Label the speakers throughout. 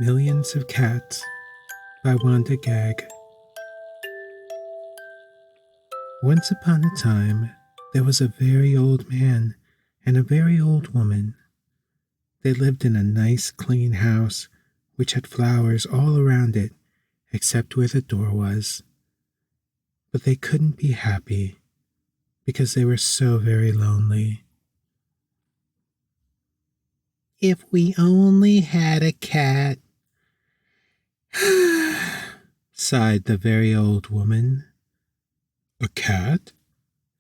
Speaker 1: Millions of Cats by Wanda Gág. Once upon a time, there was a very old man and a very old woman. They lived in a nice, clean house which had flowers all around it except where the door was. But they couldn't be happy because they were so very lonely. "If we only had a cat," sighed the very old woman. "A cat?"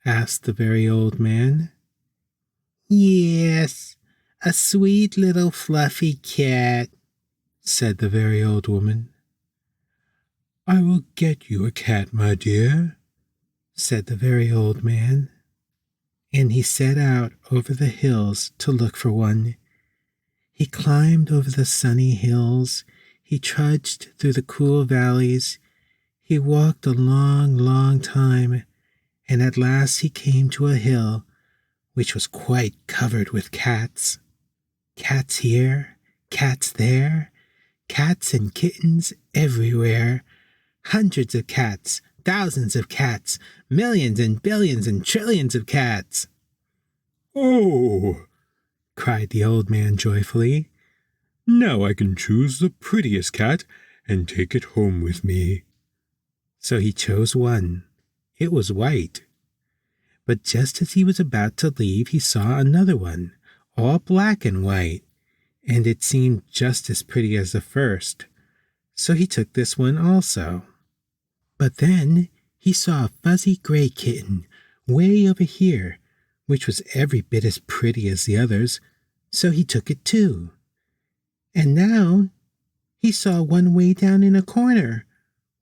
Speaker 1: asked the very old man. "Yes, a sweet little fluffy cat," said the very old woman. "I will get you a cat, my dear," said the very old man. And he set out over the hills to look for one. He climbed over the sunny hills. He trudged through the cool valleys. He walked a long, long time, and at last he came to a hill which was quite covered with cats. Cats here, cats there, cats and kittens everywhere. Hundreds of cats, thousands of cats, millions and billions and trillions of cats. "Oh!" cried the old man joyfully. "Now I can choose the prettiest cat and take it home with me." So he chose one. It was white. But just as he was about to leave, he saw another one, all black and white, and it seemed just as pretty as the first. So he took this one also. But then he saw a fuzzy gray kitten way over here, which was every bit as pretty as the others, so he took it too. And now he saw one way down in a corner,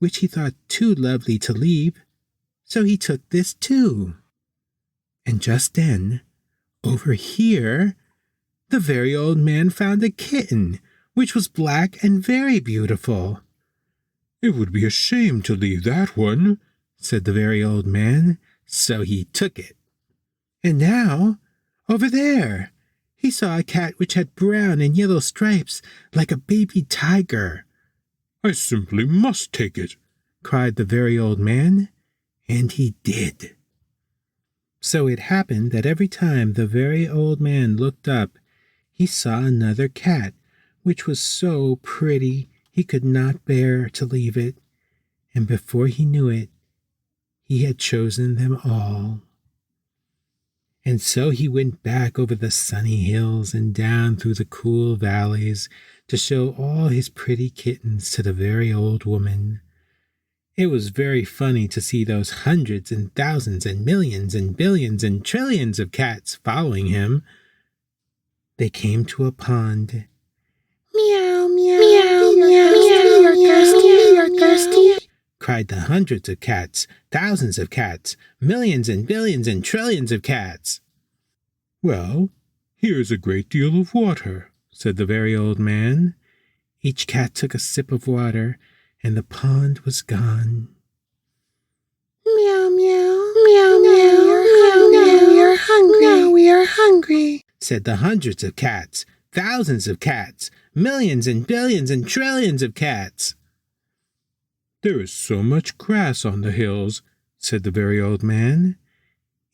Speaker 1: which he thought too lovely to leave, so he took this too. And just then, over here, the very old man found a kitten, which was black and very beautiful. "It would be a shame to leave that one," said the very old man, so he took it. And now, over there, he saw a cat which had brown and yellow stripes like a baby tiger. "I simply must take it," cried the very old man, and he did. So it happened that every time the very old man looked up, he saw another cat, which was so pretty he could not bear to leave it, and before he knew it, he had chosen them all. And so he went back over the sunny hills and down through the cool valleys to show all his pretty kittens to the very old woman. It was very funny to see those hundreds and thousands and millions and billions and trillions of cats following him. They came to a pond. "Meow, meow, meow, meow, you're thirsty, you're thirsty," cried the hundreds of cats, thousands of cats, millions and billions and trillions of cats. "Well, here's a great deal of water," said the very old man. Each cat took a sip of water, and the pond was gone. "Meow, meow, meow, meow, you're hungry, now we are hungry," said the hundreds of cats, thousands of cats, millions and billions and trillions of cats. "There is so much grass on the hills," said the very old man.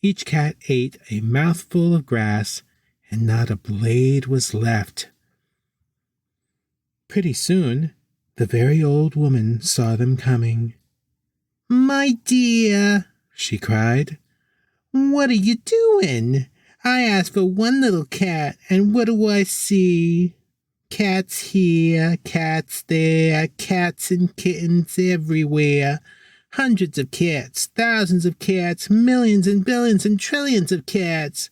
Speaker 1: Each cat ate a mouthful of grass, and not a blade was left. Pretty soon, the very old woman saw them coming. "My dear," she cried, "what are you doing? I asked for one little cat, and what do I see? Cats here, cats there, cats and kittens everywhere. Hundreds of cats, thousands of cats, millions and billions and trillions of cats.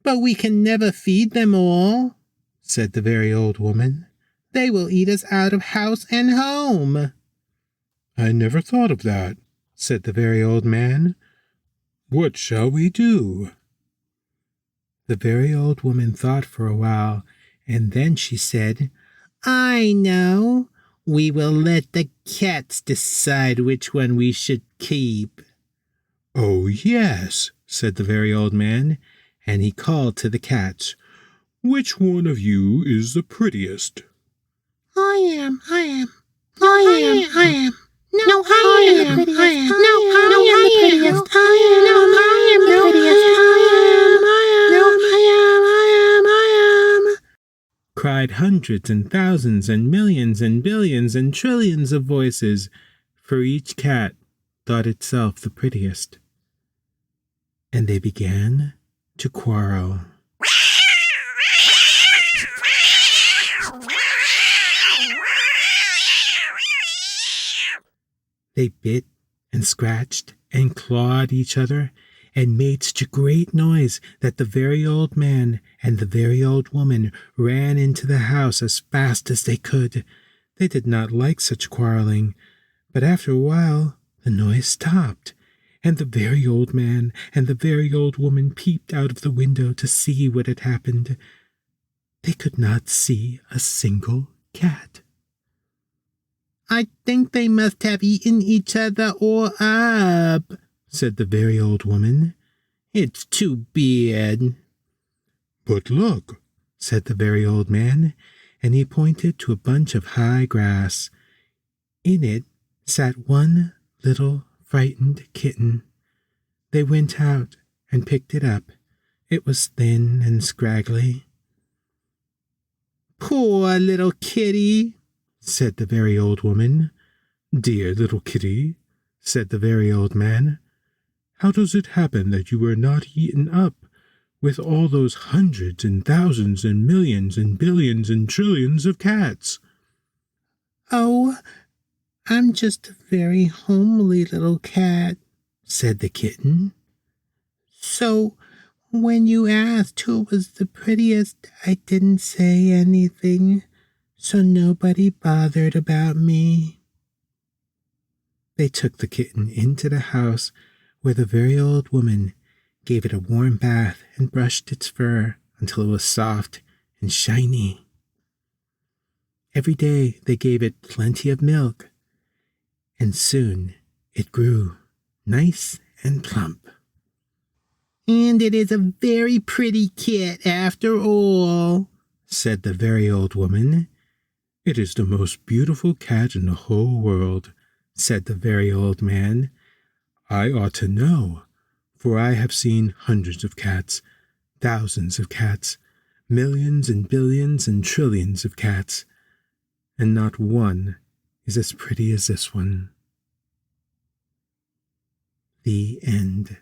Speaker 1: But we can never feed them all," said the very old woman. "They will eat us out of house and home." "I never thought of that," said the very old man. "What shall we do?" The very old woman thought for a while, and then she said, "I know. We will let the cats decide which one we should keep." "Oh, yes," said the very old man, and he called to the cats, "Which one of you is the prettiest?" I am. No, I am. No, I am the prettiest. No, I am the prettiest. I am the prettiest. I am. Cried hundreds and thousands and millions and billions and trillions of voices, for each cat thought itself the prettiest. And they began to quarrel. They bit and scratched and clawed each other and made such a great noise that the very old man and the very old woman ran into the house as fast as they could. They did not like such quarreling, but after a while the noise stopped, and the very old man and the very old woman peeped out of the window to see what had happened. They could not see a single cat. I think they must have eaten each other all up, said the very old woman. It's too bad. But look, said the very old man, and he pointed to a bunch of high grass. In it sat one little frightened kitten. They went out and picked it up. It was thin and scraggly. Poor little kitty, said the very old woman. Dear little kitty, said the very old man. How does it happen that you were not eaten up with all those hundreds and thousands and millions and billions and trillions of cats? Oh, I'm just a very homely little cat, said the kitten. So when you asked who was the prettiest, I didn't say anything, so nobody bothered about me. They took the kitten into the house, where the very old woman gave it a warm bath and brushed its fur until it was soft and shiny. Every day they gave it plenty of milk, and soon it grew nice and plump. And it is a very pretty kit after all, said the very old woman. It is the most beautiful cat in the whole world, said the very old man. I ought to know, for I have seen hundreds of cats, thousands of cats, millions and billions and trillions of cats, and not one is as pretty as this one. The end.